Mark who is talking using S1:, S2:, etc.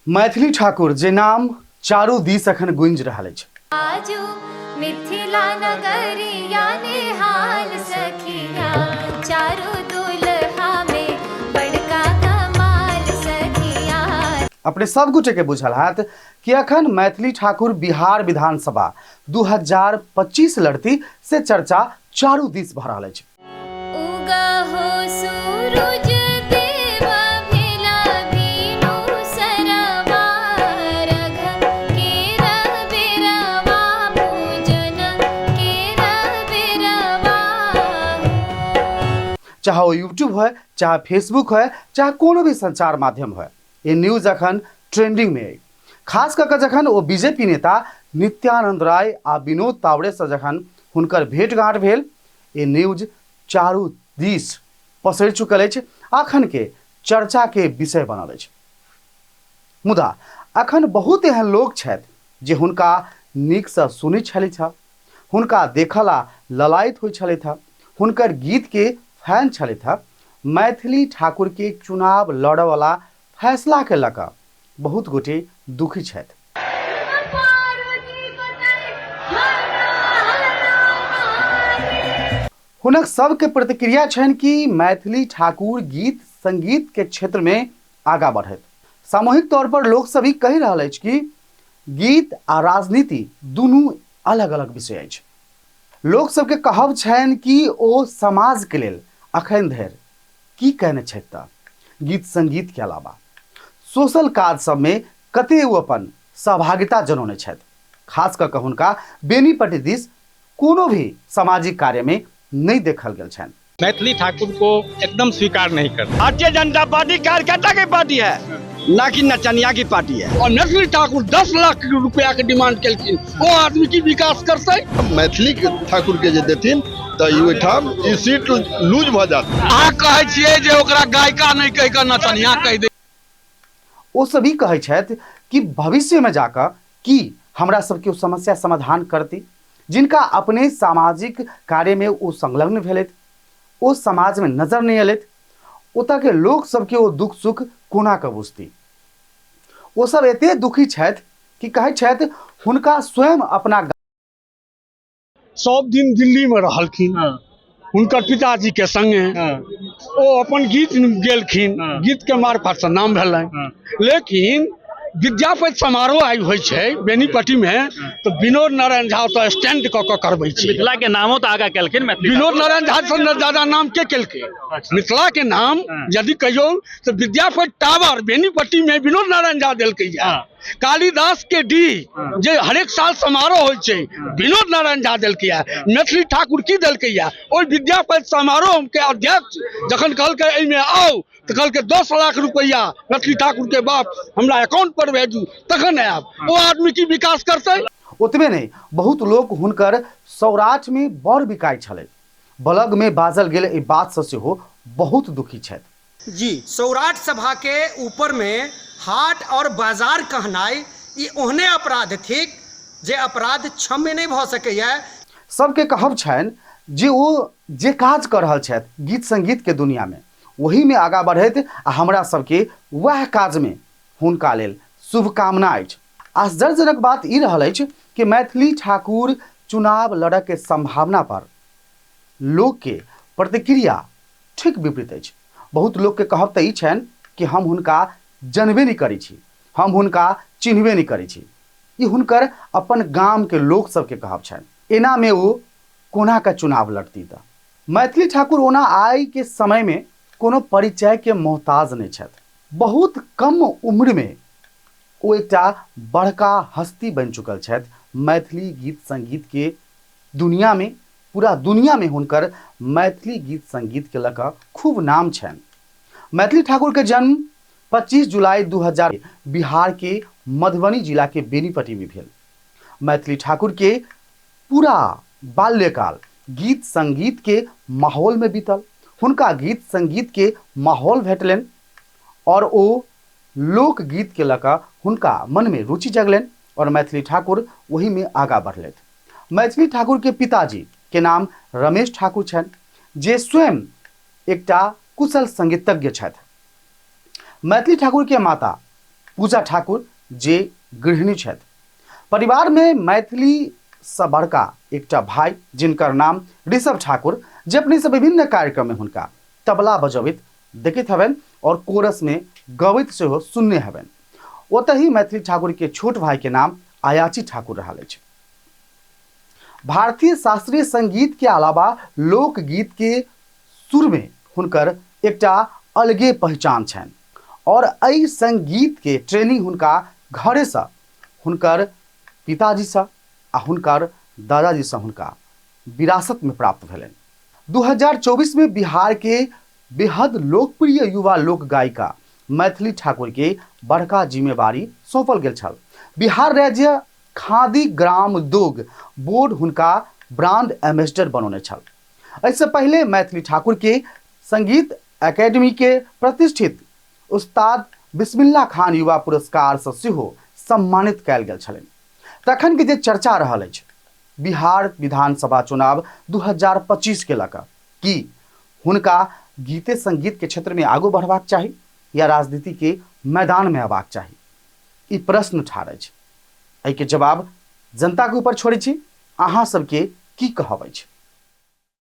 S1: मैथिली ठाकुर जे नाम चारू दिस अखन गूंज रहल अछि।
S2: आजू मिथिला नगरिया निहाल सखिया चारू दुल्हा में बड़का कमाल सखिया।
S1: अपने सब गोटे के बुझल हाथ कि अखन मैथिली ठाकुर बिहार विधानसभा 2025 लड़ती से चर्चा चारू दिस भ रहल अछि।
S2: उगा हो सूरज देव भेला बीनु सरवा रघ केरा बेरवा पूजन केरा बेरवा।
S1: चाहे वो यूट्यूब हो, चाहे फेसबुक हो, चाहे कोनो भी संचार माध्यम हो, ये न्यूज अखन ट्रेंडिंग में है। खास कर जखन वो बीजेपी नेता नित्यानंद राय आ विनोद तावड़े से जखन हुनकर भेंटघाट भेल, ये न्यूज चारू दिस पसरि चुकल अछि, अखन के चर्चा के विषय बनल अछि। मुदा अखन बहुत एहन लोग छथि जे हुनका नीक से सुनै छथि, हुनका देखला ललायत होइ छथि, हुनकर गीत के फैन छथि। मैथिली ठाकुर के चुनाव लड़य वाला फैसला के लऽ बहुत गोटे दुखी छथि। हुनक सबके प्रतिक्रिया छनि कि मैथिली ठाकुर गीत संगीत के क्षेत्र में आगा बढ़त। सामूहिक तौर पर लोक सभी कहि रहल अछि कि गीत आ राजनीति दुनू अलग अलग विषय अछि। लोक सबके कहब छनि कि ओ समाज के लेल अखन धरि की कहने छथि तऽ गीत संगीत के अलावा सोशल काज सब में कते ओ अपन सहभागिता जनौने छथि। खास कऽ हुनका बेनीपट्टी दिस कोनो भी सामाजिक कार्य में नहीं देखल गेल छनि।
S3: मैथिली ठाकुर को एकदम स्वीकार नहीं करते।
S4: भारतीय जनता पार्टी कार्यकर्ता की पार्टी है, ना कि नचनिया की पार्टी है।
S5: और मैथिली ठाकुर 10 लाख रुपया के डिमांड केलखिन, वो आदमी की विकास करते।
S6: मैथिली ठाकुर के जे देथिन तऽ ओहिठाम ई सीट लूज भ जात।
S5: अहाँ कहै छियै जे ओकरा गायिका नहीं कहि कऽ नचनिया कहि दे।
S1: ओ सभी कहै छथि कि भविष्य में जाकर कि हमरा सबके ओ समस्या समाधान करती, जिनका अपने सामाजिक कार्य में वो संलग्न भेलथि, ओ समाज में नजर नहीं अयलथि, ओतऽ के लोक सबके ओ दुख सुख कोना कऽ बुझती। ओ सब एते दुखी छथि कि कहै छथि हुनका स्वयं अपना
S5: सब दिन दिल्ली में रहलखिन हुनकर पिताजी के संगे। ओ अपन गीत गेलखिन, गीत के मार्फत से नाम भेलनि। लेकिन विद्यापति समारोह आई होइ छै बेनीपट्टी में, तो विनोद नारायण झा तो स्टैंड कऽ कऽ करबै छै।
S3: मिथिला के नामो तो आगा केलखिन।
S5: विनोद नारायण झा से ज्यादा नाम के केलकै मिथिला के नाम यदि कहियो तो विद्यापति टावर बेनीपट्टी में विनोद नारायण झा देलकै है। कालिदास के डी जे हरेक साल समारोह होइ छै विनोद नारायण झा देलकै है। मैथिली ठाकुर की देलकै है, ओहि विद्यापति समारोह के अध्यक्ष जखन कहलकै एहिमे आउ तऽ कहलकै 10 लाख रुपया मैथिली ठाकुर के बाप हमरा अकाउंट पर भेजू तखन आयब। वो आदमी की विकास करतै।
S1: ओतबे नहीं, बहुत लोग हुनकर सौराठ में बड़ बिकाय छलै, बलग में बाजल गेल एहि बात से सेहो बहुत दुखी छथि।
S7: जी, सौराठ सभा के ऊपर में हाट और बाजार कहनाई ई ओहने अपराध थिक जे अपराध क्षम्य नहीं भ सकैया।
S1: सबके कहब छनि जे ओ जे काज कर रहल छथि गीत संगीत के दुनिया में, वही में आगा बढ़ैत आ हमरा सबके वह काज में हुनका लेल शुभकामना अछि। आश्चर्यजनक बात ई रहल अछि कि मैथिली ठाकुर चुनाव लड़य के संभावना पर लोक के प्रतिक्रिया ठीक विपरीत अछि। बहुत लोग के कहब तऽ ई छनि कि हम हुनका जनबे नहीं करै छी, हम हुनका चिन्हबे नहीं करै छी। ई हुनकर अपन गाम के लोक सबके कहब छनि। एना में वो कोना का चुनाव लड़ती तऽ मैथिली ठाकुर ओना आइ के समय में कोनो परिचय के मोहताज नहीं छथि। बहुत कम उम्र में वो एकटा बड़का हस्ती बन चुकल छथि। मैथिली गीत संगीत के दुनिया में, पूरा दुनिया में हुनकर मैथिली गीत संगीत के लऽ खूब नाम छनि। मैथिली ठाकुर के जन्म 25 जुलाई 2000 बिहार के मधुबनी जिला के बेनीपट्टी में भेल। मैथिली ठाकुर के पूरा बाल्यकाल गीत संगीत के माहौल में बीतल। हुनका गीत संगीत के माहौल भेटलनि और ओ लोक गीत के लऽ हुनका मन में रुचि जगलनि और मैथिली ठाकुर वही में आगा बढ़लथि। मैथिली ठाकुर के पिताजी के नाम रमेश ठाकुर छनि, जे स्वयं एकटा कुशल संगीतज्ञ छथि। मैथिली ठाकुर के माता पूजा ठाकुर जे गृहिणी छथि। परिवार में मैथिली सँ बड़का एकटा भाई जिनकर नाम ऋषभ ठाकुर जे अपने से विभिन्न कार्यक्रम में हुनका तबला बजबैत देखैत हबनि और कोरस में गबैत सेहो सुनने हबनि। ओतहि मैथिली ठाकुर के छोट भाई के नाम आयाची ठाकुर रहल अछि। भारतीय शास्त्रीय संगीत के अलावा लोकगीत के सुर में हुनकर एकटा अलगे पहचान छनि और एहि संगीत के ट्रेनिंग हुनका घरे से हुनकर पिताजी से आ हुनकर दादाजी से हुनका विरासत में प्राप्त भेलनि। 2024 में बिहार के बेहद लोकप्रिय युवा लोक गायिका मैथिली ठाकुर के बड़का जिम्मेवारी सौंपल गेल छल। बिहार राज्य खादी ग्राम उद्योग बोर्ड हुनका ब्रांड एम्बेसडर बनौने छल। इससे पहले मैथिली ठाकुर के संगीत एकेडमी के प्रतिष्ठित उस्ताद बिस्मिल्ला खान युवा पुरस्कार से सेहो सम्मानित कयल गेल छलनि। तखन के जे चर्चा रहल अछि बिहार विधानसभा चुनाव 2025 के लऽ कि हुनका गीते संगीत के क्षेत्र में आगू बढ़बाक चाही या राजनीति के मैदान में अयबाक चाही, ई प्रश्न ठाढ़ अछि। एहि के जवाब जनता के ऊपर छोड़ै छी, अहाँ सबके की कहब अछि।